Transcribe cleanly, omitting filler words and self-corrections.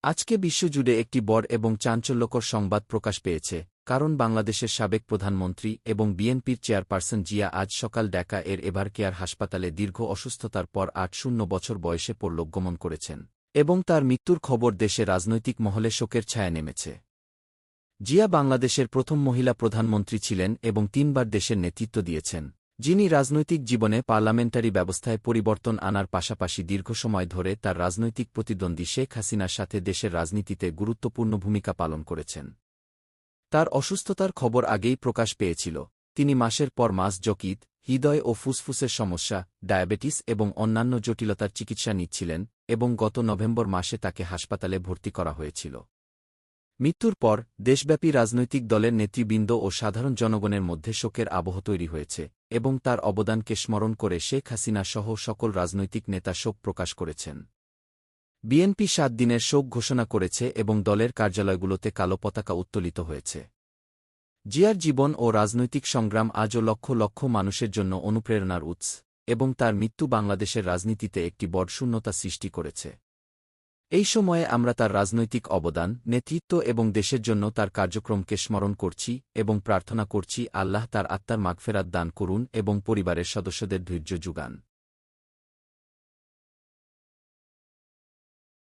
আজকে বিশ্বজুড়ে একটি বড় এবং চাঞ্চল্যকর সংবাদ প্রকাশ পেয়েছে, কারণ বাংলাদেশের সাবেক প্রধানমন্ত্রী এবং বিএনপির চেয়ারপারসন জিয়া আজ সকাল ঢাকা এর এভারকেয়ার হাসপাতালে দীর্ঘ অসুস্থতার পর ৮০ বছর বয়সে পরলোকগমন করেছেন, এবং তার মৃত্যুর খবর দেশে রাজনৈতিক মহলে শোকের ছায়া নেমেছে। জিয়া বাংলাদেশের প্রথম মহিলা প্রধানমন্ত্রী ছিলেন এবং ৩বার দেশের নেতৃত্ব দিয়েছেন, যিনি রাজনৈতিক জীবনে পার্লামেন্টারি ব্যবস্থায় পরিবর্তন আনার পাশাপাশি দীর্ঘ সময় ধরে তার রাজনৈতিক প্রতিদ্বন্দ্বী শেখ হাসিনার সাথে দেশের রাজনীতিতে গুরুত্বপূর্ণ ভূমিকা পালন করেছেন। তার অসুস্থতার খবর আগেই প্রকাশ পেয়েছিল। তিনি মাসের পর মাস যকৃৎ, হৃদয় ও ফুসফুসের সমস্যা, ডায়াবেটিস এবং অন্যান্য জটিলতার চিকিৎসা নিচ্ছিলেন, এবং গত নভেম্বর মাসে তাকে হাসপাতালে ভর্তি করা হয়েছিল। মৃত্যুর পর দেশব্যাপী রাজনৈতিক দলের নেতৃবৃন্দ ও সাধারণ জনগণের মধ্যে শোকের আবহ তৈরি হয়েছে, এবং তার অবদানকে স্মরণ করে শেখ হাসিনা সহ সকল রাজনৈতিক নেতা শোক প্রকাশ করেছেন। বিএনপি ৭ দিনের শোক ঘোষণা করেছে এবং দলের কার্যালয়গুলোতে কালো পতাকা উত্তোলিত হয়েছে। জিয়ার জীবন ও রাজনৈতিক সংগ্রাম আজও লক্ষ লক্ষ মানুষের জন্য অনুপ্রেরণার উৎস, এবং তার মৃত্যু বাংলাদেশের রাজনীতিতে একটি বড় শূন্যতা সৃষ্টি করেছে। এই সময়ে আমরা তার রাজনৈতিক অবদান, নেতৃত্ব এবং দেশের জন্য তার কার্যক্রমকে স্মরণ করছি এবং প্রার্থনা করছি আল্লাহ তার আত্মার মাগফেরাত দান করুন এবং পরিবারের সদস্যদের ধৈর্য যুগান।